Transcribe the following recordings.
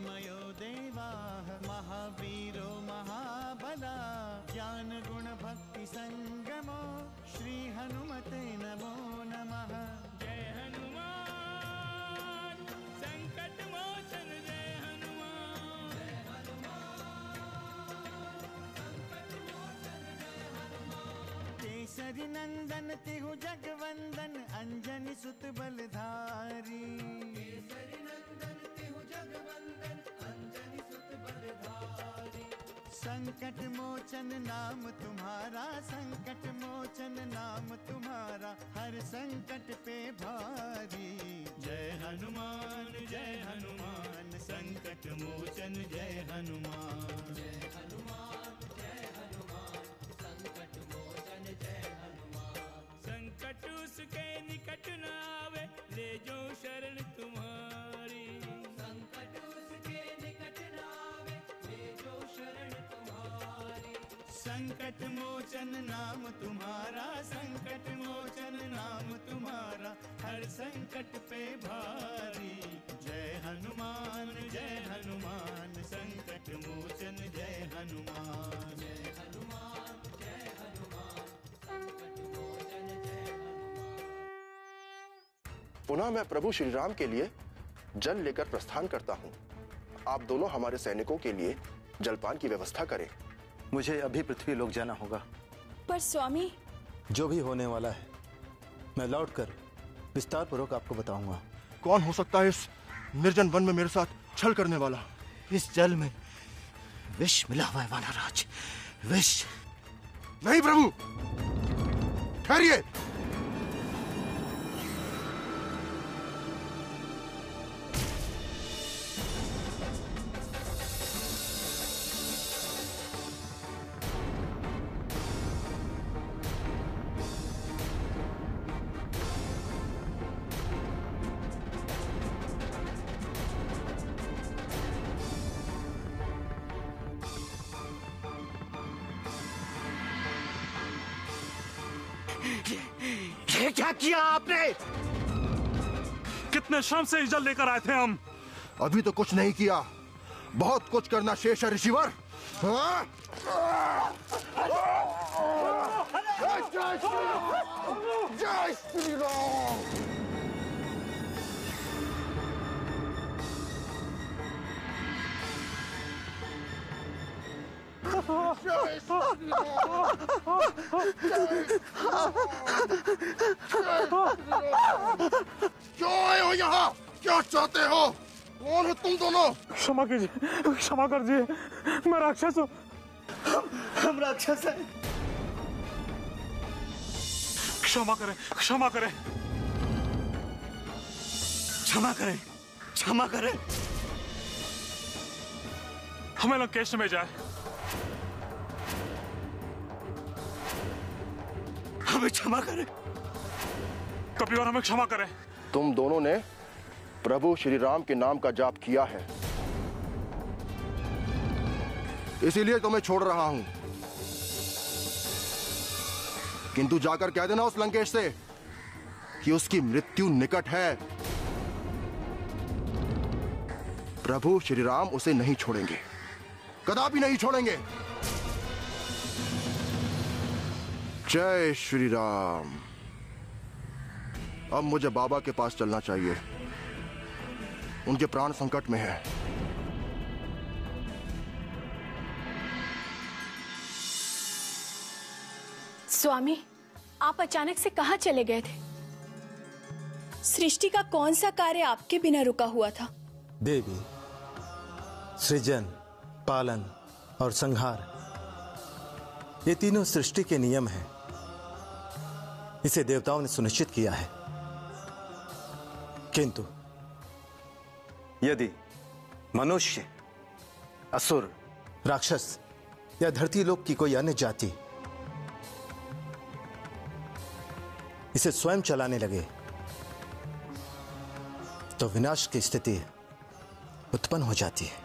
तन्मयो देवाः महावीरो महाबला ज्ञान गुण भक्ति संगमो श्री हनुमते नमो नमः। जय हनुमान संकट मोचन जय हनुमान। जय हनुमान केसरी नंदन तिहु जगवंदन अंजनी सुत बलधारी। केसरी नंदन तिहु जगवंदन अंजनी सुत बलधारी। संकट मोचन नाम तुम्हारा संकट मोचन नाम तुम्हारा हर संकट पे भारी। जय हनुमान संकट मोचन जय हनुमान। जय हनुमान संकट मोचन जय हनुमान। संकट उसके निकट न आवे ले जो शरण तुम्हारी। संकट उसके निकट न आवे ले जो शरण तुम्हारी। संकट मोचन नाम तुम्हारा संकट मोचन नाम तुम्हारा हर संकट पे भारी। जय हनुमान संकट मोचन जय हनुमान। जय हनुमान संकट मोचन जय हनुमान। पुनः मैं प्रभु श्री राम के लिए जल लेकर प्रस्थान करता हूँ। आप दोनों हमारे सैनिकों के लिए जलपान की व्यवस्था करें। मुझे अभी पृथ्वी लोक जाना होगा। पर स्वामी, जो भी होने वाला है मैं लौटकर विस्तार पूर्वक आपको बताऊंगा। कौन हो सकता है इस निर्जन वन में मेरे साथ छल करने वाला? इस जल में विष मिला हुआ है वानरराज, विष। नहीं प्रभु, ठहरिए। ये क्या किया आपने? कितने श्रम से जल लेकर आए थे हम। अभी तो कुछ नहीं किया, बहुत कुछ करना शेष है ऋषिवर। हाँ? जय श्री राम। क्यों आए हो यहाँ? क्या चाहते हो? कौन हो तुम दोनों? क्षमा कीजिए, क्षमा कर दिए, मैं राक्षस हूँ। हम राक्षस हैं। क्षमा करें, क्षमा करें, क्षमा करें, क्षमा करें। हमें लंकेश में जाए। हमें क्षमा करें। कपिवर हमें क्षमा करें। तुम दोनों ने प्रभु श्री राम के नाम का जाप किया है, इसीलिए तुम्हें छोड़ रहा हूं। किंतु जाकर कह देना उस लंकेश से कि उसकी मृत्यु निकट है। प्रभु श्री राम उसे नहीं छोड़ेंगे, कदापि नहीं छोड़ेंगे। जय श्री राम। अब मुझे बाबा के पास चलना चाहिए, उनके प्राण संकट में है। स्वामी, आप अचानक से कहाँ चले गए थे? सृष्टि का कौन सा कार्य आपके बिना रुका हुआ था? देवी, सृजन, पालन और संहार, ये तीनों सृष्टि के नियम हैं। इसे देवताओं ने सुनिश्चित किया है। किंतु यदि मनुष्य, असुर, राक्षस या धरती लोक की कोई अन्य जाति इसे स्वयं चलाने लगे तो विनाश की स्थिति उत्पन्न हो जाती है।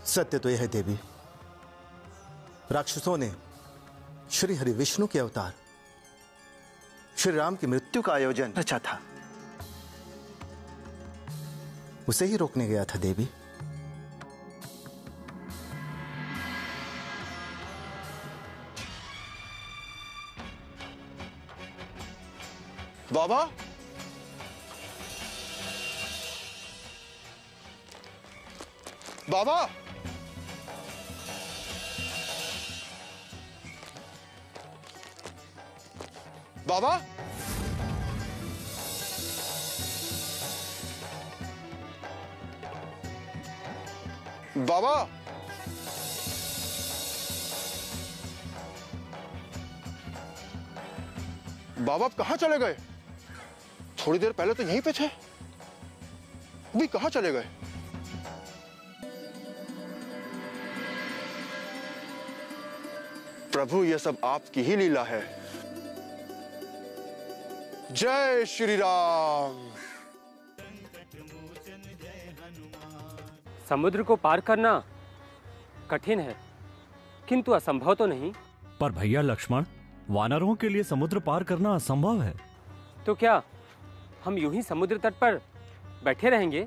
सत्य तो यह है देवी, राक्षसों ने श्री हरि विष्णु के अवतार श्री राम की मृत्यु का आयोजन रचा था। उसे ही रोकने गया था देवी। बाबा, बाबा, बाबा, बाबा, बाबा आप कहां चले गए? थोड़ी देर पहले तो यहीं पे थे, अभी कहां चले गए? प्रभु ये सब आपकी ही लीला है। जय श्री राम। समुद्र को पार करना कठिन है, किंतु असंभव तो नहीं। पर भैया लक्ष्मण, वानरों के लिए समुद्र पार करना असंभव है। तो क्या हम यूं ही समुद्र तट पर बैठे रहेंगे?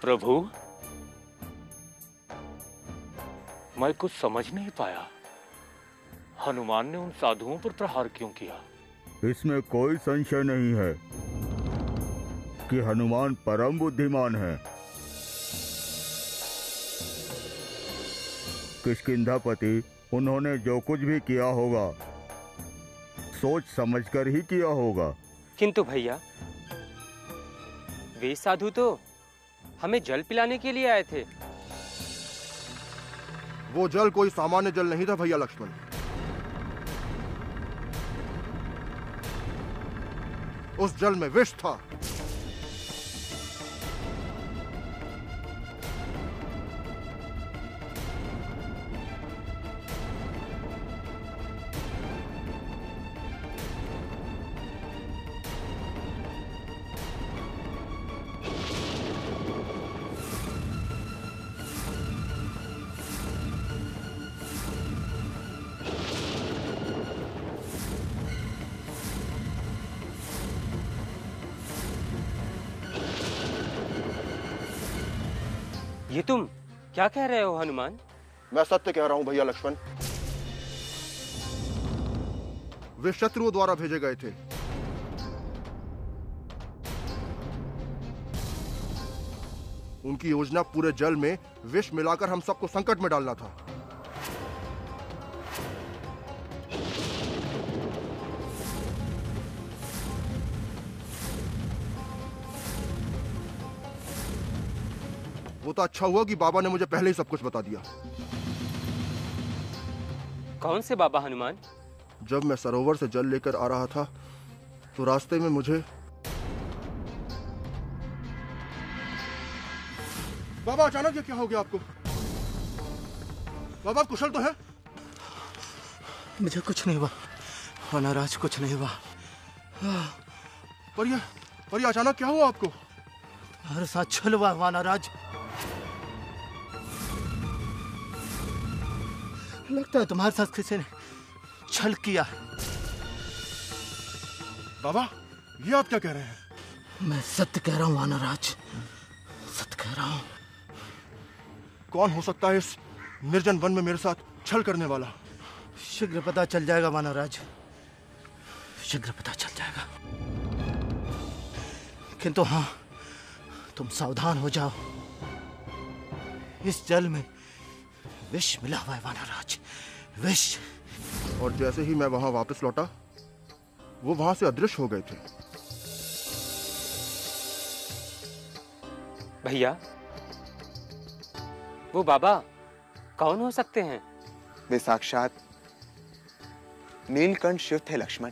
प्रभु, मैं कुछ समझ नहीं पाया, हनुमान ने उन साधुओं पर प्रहार क्यों किया? इसमें कोई संशय नहीं है कि हनुमान परम बुद्धिमान है। किष्किंधापति, उन्होंने जो कुछ भी किया होगा सोच समझकर ही किया होगा। किंतु भैया, वे साधु तो हमें जल पिलाने के लिए आए थे। वो जल कोई सामान्य जल नहीं था भैया लक्ष्मण। उस जल में विष था। ये तुम क्या कह रहे हो हनुमान? मैं सत्य कह रहा हूं भैया लक्ष्मण। वे शत्रुओं द्वारा भेजे गए थे। उनकी योजना पूरे जल में विष मिलाकर हम सबको संकट में डालना था। वो तो अच्छा हुआ कि बाबा ने मुझे पहले ही सब कुछ बता दिया। कौन से बाबा हनुमान? जब मैं सरोवर से जल लेकर आ रहा था तो रास्ते में मुझे बाबा अचानक ये क्या हो गया आपको? बाबा आप कुशल तो हैं? मुझे कुछ नहीं हुआ वानराज, कुछ नहीं हुआ। पर ये अचानक क्या हुआ आपको? हमारे साथ छल हुआ वानराज। लगता है तुम्हारे साथ किसी ने छल किया। बाबा ये आप क्या कह रहे हैं? मैं सत्य कह रहा हूँ वानराज, सत्य कह रहा हूँ। कौन हो सकता है इस निर्जन वन में मेरे साथ छल करने वाला? शीघ्र पता चल जाएगा वानराज, शीघ्र पता चल जाएगा। किंतु हाँ, तुम सावधान हो जाओ। इस जल में विष मिला हुआ है वानराज, विष। और जैसे ही मैं वहां वापस लौटा वो वहां से अदृश्य हो गए थे। भैया, वो बाबा कौन हो सकते हैं? वे साक्षात नीलकंठ शिव थे लक्ष्मण।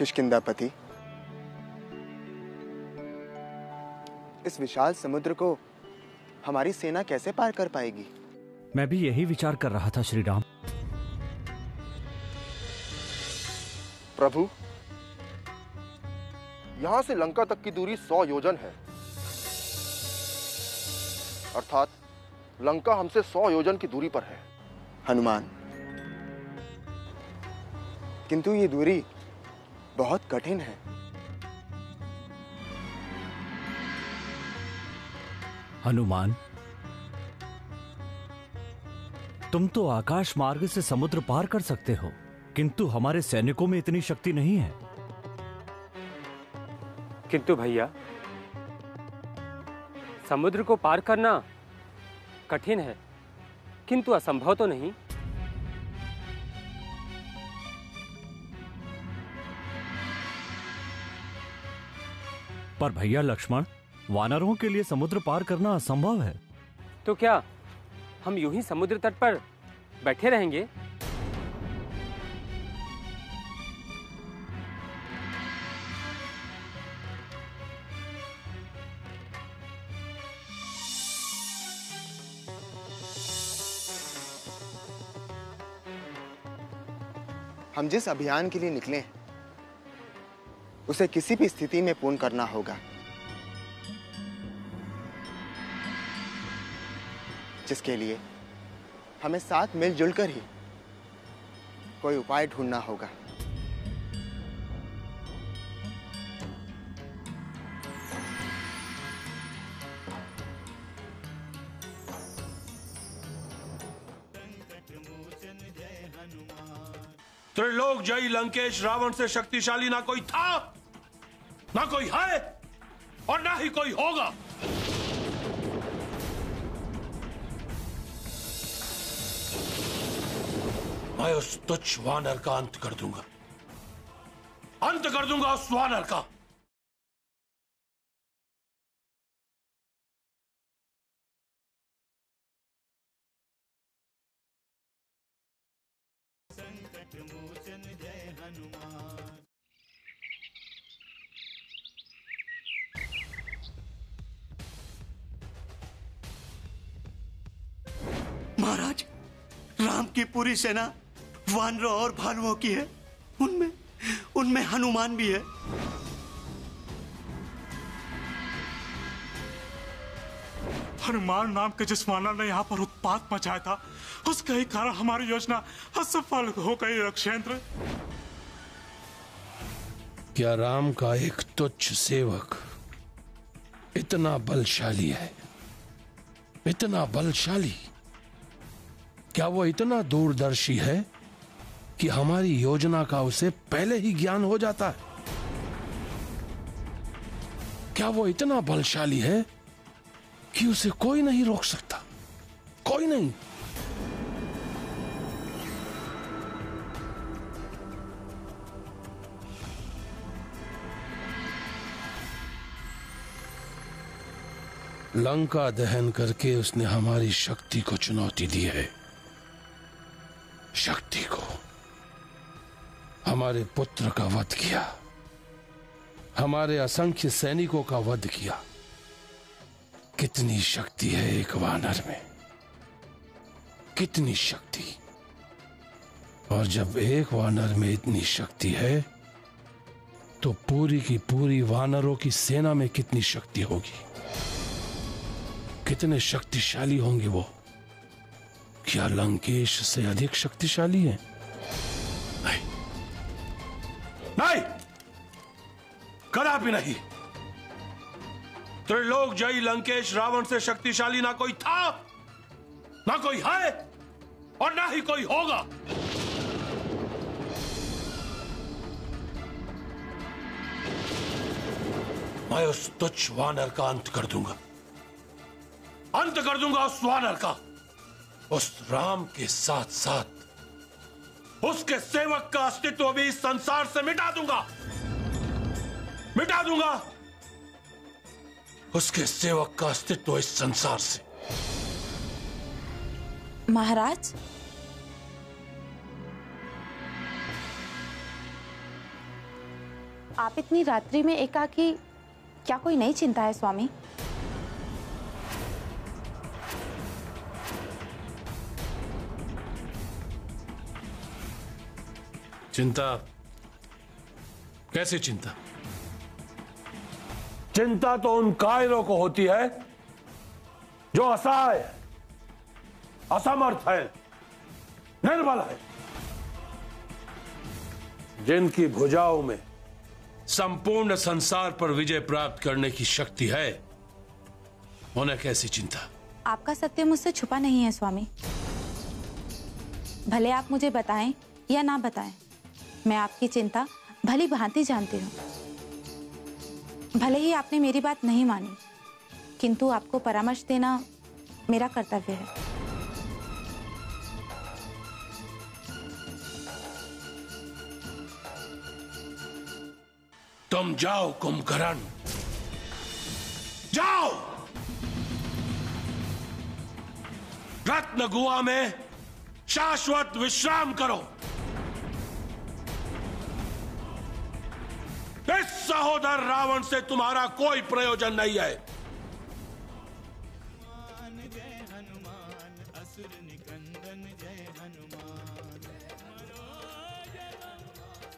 किष्किंधापति, इस विशाल समुद्र को हमारी सेना कैसे पार कर पाएगी? मैं भी यही विचार कर रहा था श्री राम। प्रभु, यहां से लंका तक की दूरी 100 योजन है, अर्थात लंका हमसे 100 योजन की दूरी पर है। हनुमान, किंतु ये दूरी बहुत कठिन है। हनुमान, तुम तो आकाश मार्ग से समुद्र पार कर सकते हो, किंतु हमारे सैनिकों में इतनी शक्ति नहीं है। किंतु भैया, समुद्र को पार करना कठिन है, किंतु असंभव तो नहीं। पर भैया लक्ष्मण, वानरों के लिए समुद्र पार करना असंभव है। तो क्या हम यूं ही समुद्र तट पर बैठे रहेंगे? हम जिस अभियान के लिए निकले हैं, उसे किसी भी स्थिति में पूर्ण करना होगा, जिसके लिए हमें साथ मिलजुल कर ही कोई उपाय ढूंढना होगा। त्रिलोक जयी लंकेश रावण से शक्तिशाली ना कोई था, ना कोई है, और ना ही कोई होगा। मैं उस तुच्छ वानर का अंत कर दूंगा, अंत कर दूंगा उस वानर का। महाराज, राम की पूरी सेना वानरों और भालुओं की है, उनमें हनुमान भी है। हनुमान नाम के जिस वानर ने यहाँ पर उत्पात मचाया था, उसके ही कारण हमारी योजना असफल हो गई। रक्षेंद्र, क्या राम का एक तुच्छ सेवक इतना बलशाली है? इतना बलशाली? क्या वो इतना दूरदर्शी है कि हमारी योजना का उसे पहले ही ज्ञान हो जाता है? क्या वो इतना बलशाली है कि उसे कोई नहीं रोक सकता? कोई नहीं। लंका दहन करके उसने हमारी शक्ति को चुनौती दी है। शक्ति को, हमारे पुत्र का वध किया, हमारे असंख्य सैनिकों का वध किया। कितनी शक्ति है एक वानर में, कितनी शक्ति! और जब एक वानर में इतनी शक्ति है, तो पूरी की पूरी वानरों की सेना में कितनी शक्ति होगी? कितने शक्तिशाली होंगे वो? क्या लंकेश से अधिक शक्तिशाली है? नहीं, नहीं, कदापि नहीं। त्रिलोक जयी लंकेश रावण से शक्तिशाली ना कोई था, ना कोई है, और ना ही कोई होगा। मैं उस तुच्छ वानर का अंत कर दूंगा, अंत कर दूंगा उस वानर का। उस राम के साथ साथ उसके सेवक का अस्तित्व भी इस संसार से मिटा दूंगा, मिटा दूंगा उसके सेवक का अस्तित्व इस संसार से। आप इतनी रात्रि में एकाकी, क्या कोई नई चिंता है स्वामी? चिंता? कैसी चिंता? चिंता तो उन कायरों को होती है जो असहाय है, असमर्थ है, निर्बल है, जिनकी भुजाओं में संपूर्ण संसार पर विजय प्राप्त करने की शक्ति है, उन्हें कैसी चिंता? आपका सत्य मुझसे छुपा नहीं है स्वामी। भले आप मुझे बताएं या ना बताएं, मैं आपकी चिंता भली भांति जानती हूँ। भले ही आपने मेरी बात नहीं मानी, किंतु आपको परामर्श देना मेरा कर्तव्य है। तुम जाओ कुंभकर्ण, जाओ रत्न गुहा में शाश्वत विश्राम करो। इस सहोदर रावण से तुम्हारा कोई प्रयोजन नहीं है। जय हनुमान, असुर निकंदन जय हनुमान।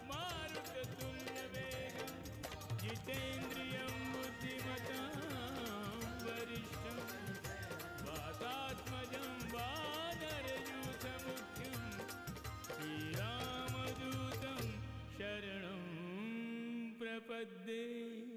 मारुत तुल्य वेगं, जितेन्द्रियं बुद्धिमतां वरिष्ठं। वातात्मजं वानरयूथमुख्यं, श्रीरामदूतं शरणं प्रपद्ये।